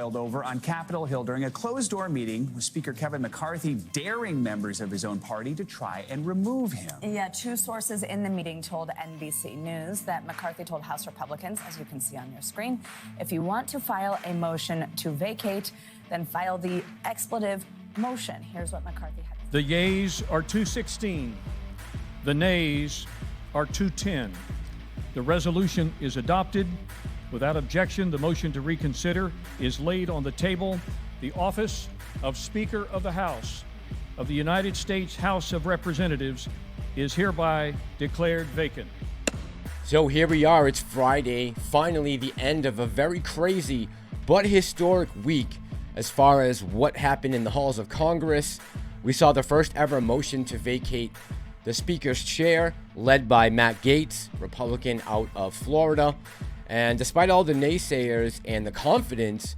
Over on Capitol Hill during a closed-door meeting with Speaker Kevin McCarthy daring members of his own party to try and remove him. Yeah, two sources in the meeting told NBC News that McCarthy told House Republicans, as you can see on your screen, if you want to file a motion to vacate, then file the expletive motion. Here's what McCarthy had to say. The yeas are 216. The nays are 210. The resolution is adopted. Without objection, the motion to reconsider is laid on the table. The office of Speaker of the House of the United States House of Representatives is hereby declared vacant. So here we are, it's Friday, finally the end of a very crazy but historic week as far as what happened in the halls of Congress. We saw the first ever motion to vacate the Speaker's chair, led by Matt Gaetz, Republican out of Florida. And despite all the naysayers and the confidence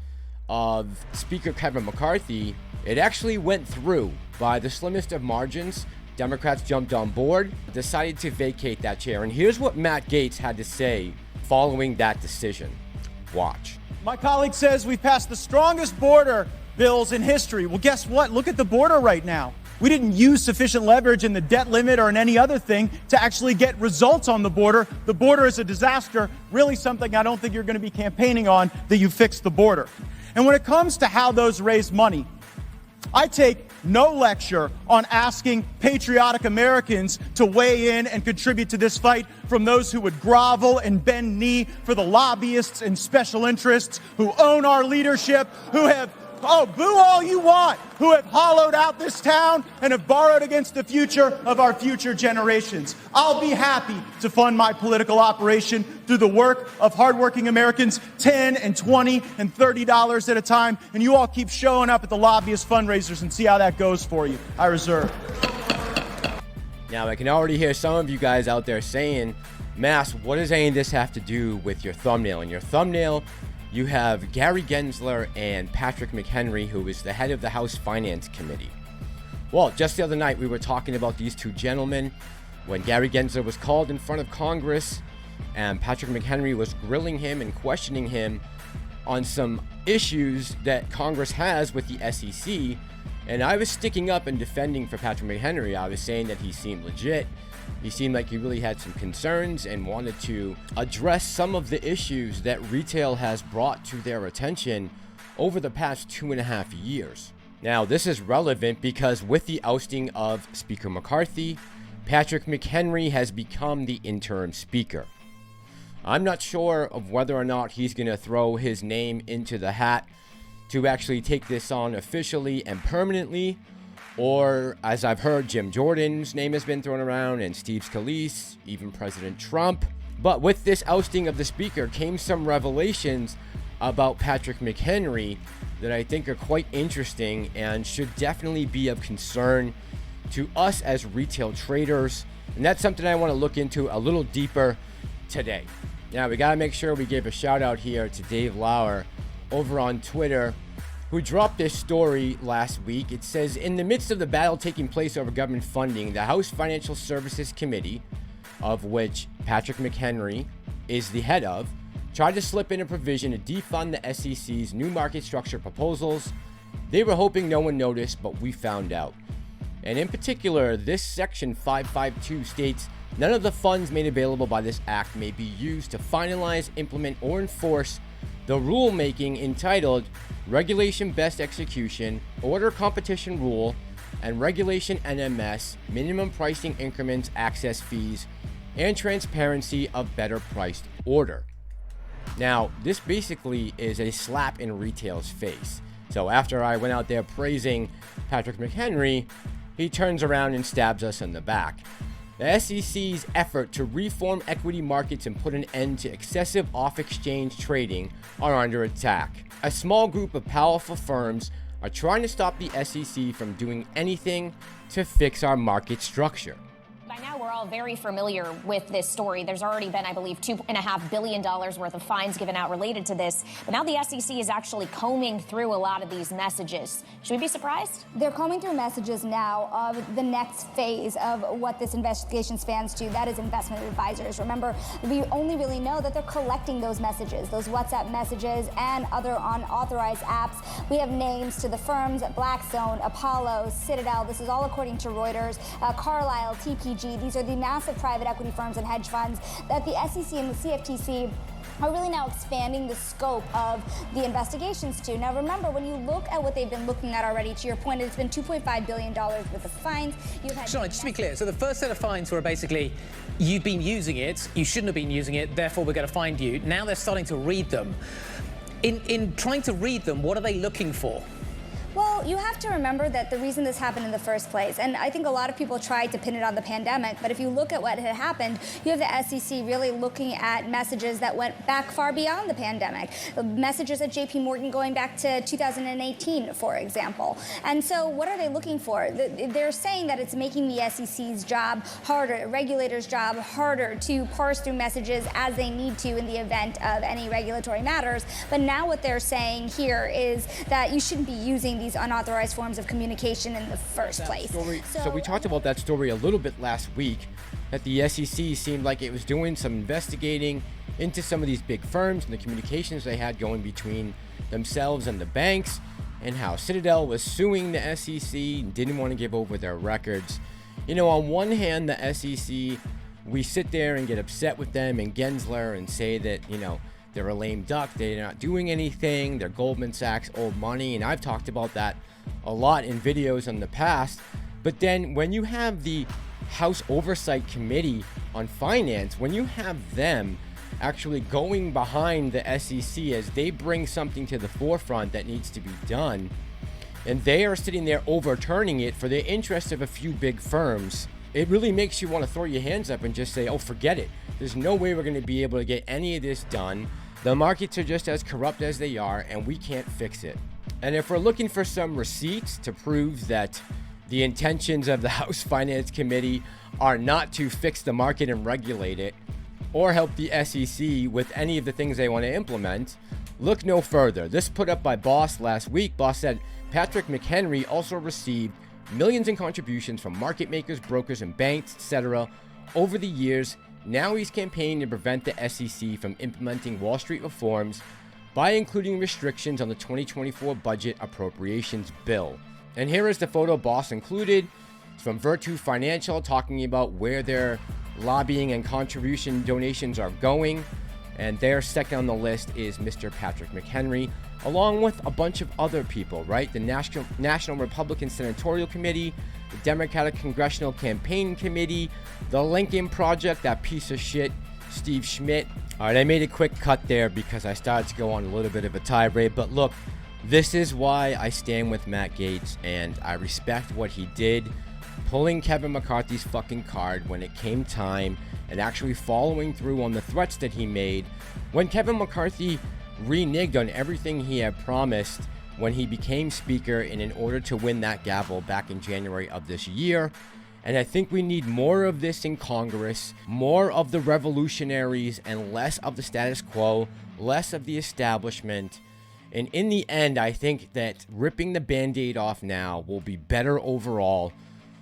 of Speaker Kevin McCarthy, it actually went through by the slimmest of margins. Democrats jumped on board, decided to vacate that chair. And here's what Matt Gaetz had to say following that decision. Watch. My colleague says we've passed the strongest border bills in history. Well, guess what? Look at the border right now. We didn't use sufficient leverage in the debt limit or in any other thing to actually get results on the border. The border is a disaster, really something I don't think you're going to be campaigning on, that you fix the border. And when it comes to how those raise money, I take no lecture on asking patriotic Americans to weigh in and contribute to this fight from those who would grovel and bend knee for the lobbyists and special interests who own our leadership, who have boo all you want, who have hollowed out this town and have borrowed against the future of our future generations. I'll be happy to fund my political operation through the work of hardworking Americans, $10 and $20 and $30 at a time, and you all keep showing up at the lobbyist fundraisers and see how that goes for you. I reserve. Now, I can already hear some of you guys out there saying, Mass, what does any of this have to do with your thumbnail? In your thumbnail, you have Gary Gensler and Patrick Mchenry, who is the head of the House Finance Committee. Well, just the other night, we were talking about these two gentlemen when Gary Gensler was called in front of Congress and Patrick Mchenry was grilling him and questioning him on some issues that Congress has with the SEC. And I was sticking up and defending for Patrick Mchenry. I was saying that he seemed legit. He seemed like he really had some concerns and wanted to address some of the issues that retail has brought to their attention over the past 2.5 years. Now, this is relevant because with the ousting of Speaker McCarthy, Patrick Mchenry has become the interim speaker. I'm not sure of whether or not he's going to throw his name into the hat to actually take this on officially and permanently, or, as I've heard, Jim Jordan's name has been thrown around, and Steve Scalise, even President Trump. But with this ousting of the speaker came some revelations about Patrick Mchenry that I think are quite interesting and should definitely be of concern to us as retail traders. And that's something I want to look into a little deeper today. Now, we got to make sure we give a shout out here to Dave Lauer over on Twitter, who dropped this story last week. It says, in the midst of the battle taking place over government funding, the House Financial Services Committee, of which Patrick Mchenry is the head of, tried to slip in a provision to defund the SEC's new market structure proposals. They were hoping no one noticed, but we found out. And in particular, this section 552 states, none of the funds made available by this act may be used to finalize, implement, or enforce the rulemaking entitled Regulation Best Execution, Order Competition Rule, and Regulation NMS, Minimum Pricing Increments, Access Fees, and Transparency of Better Priced Order. Now, this basically is a slap in retail's face. So after I went out there praising Patrick Mchenry, he turns around and stabs us in the back. The SEC's effort to reform equity markets and put an end to excessive off-exchange trading are under attack. A small group of powerful firms are trying to stop the SEC from doing anything to fix our market structure. By now, we're all very familiar with this story. There's already been, I believe, $2.5 billion worth of fines given out related to this. But now the SEC is actually combing through a lot of these messages. Should we be surprised? They're combing through messages now of the next phase of what this investigation spans to. That is investment advisors. Remember, we only really know that they're collecting those messages, those WhatsApp messages and other unauthorized apps. We have names to the firms, Blackstone, Apollo, Citadel. This is all according to Reuters. Carlyle, TPG. These are the massive private equity firms and hedge funds that the SEC and the CFTC are really now expanding the scope of the investigations to. Now, remember, when you look at what they've been looking at already, to your point, it's been $2.5 billion worth of fines. You've had Johnny, just to be clear, so the first set of fines were basically, you've been using it, you shouldn't have been using it, therefore we're going to find you. Now they're starting to read them. In trying to read them, what are they looking for? Well, you have to remember that the reason this happened in the first place, and I think a lot of people tried to pin it on the pandemic, but if you look at what had happened, you have the SEC really looking at messages that went back far beyond the pandemic. Messages at JP Morgan going back to 2018, for example. And so what are they looking for? They're saying that it's making the SEC's job harder, regulators' job harder to parse through messages as they need to in the event of any regulatory matters. But now what they're saying here is that you shouldn't be using these unauthorized forms of communication in the first place. So we talked about that story a little bit last week, that the SEC seemed like it was doing some investigating into some of these big firms and the communications they had going between themselves and the banks, and how Citadel was suing the SEC and didn't want to give over their records. You know, on one hand, the SEC, we sit there and get upset with them and Gensler and say that, you know, they're a lame duck, they're not doing anything, they're Goldman Sachs old money, and I've talked about that a lot in videos in the past. But then when you have the House Oversight Committee on Finance, when you have them actually going behind the SEC as they bring something to the forefront that needs to be done, and they are sitting there overturning it for the interest of a few big firms, it really makes you want to throw your hands up and just say, oh, forget it. There's no way we're going to be able to get any of this done. The markets are just as corrupt as they are, and we can't fix it. And if we're looking for some receipts to prove that the intentions of the House Finance Committee are not to fix the market and regulate it, or help the SEC with any of the things they want to implement, look no further. This put up by Boss last week. Boss said Patrick Mchenry also received millions in contributions from market makers, brokers, and banks, etc. over the years. Now he's campaigning to prevent the SEC from implementing Wall Street reforms by including restrictions on the 2024 budget appropriations bill. And here is the photo Boss included. It's from Virtu Financial, talking about where their lobbying and contribution donations are going. And their second on the list is Mr. Patrick Mchenry, along with a bunch of other people, right? The National Republican Senatorial Committee, the Democratic Congressional Campaign Committee, the Lincoln Project, that piece of shit, Steve Schmidt. All right, I made a quick cut there because I started to go on a little bit of a tirade, but look, this is why I stand with Matt Gaetz, and I respect what he did, pulling Kevin McCarthy's fucking card when it came time, and actually following through on the threats that he made when Kevin McCarthy reneged on everything he had promised when he became speaker and in order to win that gavel back in January of this year. And I think we need more of this in Congress, more of the revolutionaries and less of the status quo, less of the establishment. And in the end, I think that ripping the Band-Aid off now will be better overall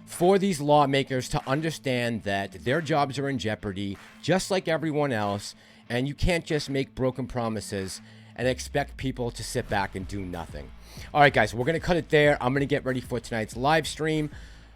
for these lawmakers to understand that their jobs are in jeopardy, just like everyone else, and you can't just make broken promises and expect people to sit back and do nothing. All right, guys, we're going to cut it there. I'm going to get ready for tonight's live stream.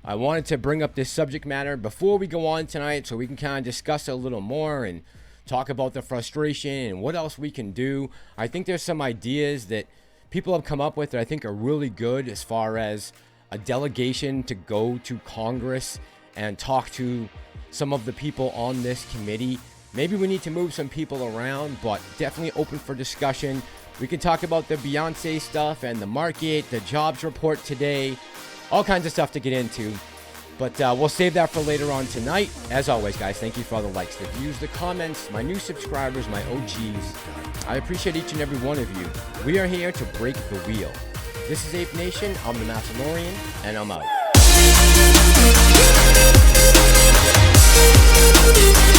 I wanted to bring up this subject matter before we go on tonight so we can kind of discuss it a little more and talk about the frustration and what else we can do. I think there's some ideas that people have come up with that I think are really good, as far as a delegation to go to Congress and talk to some of the people on this committee. Maybe we need to move some people around, but definitely open for discussion. We can talk about the Beyonce stuff and the market, the jobs report today, all kinds of stuff to get into. But we'll save that for later on tonight. As always, guys, thank you for all the likes, the views, the comments, my new subscribers, my OGs. I appreciate each and every one of you. We are here to break the wheel. This is Ape Nation. I'm the Massalorian, and I'm out. We'll be right back.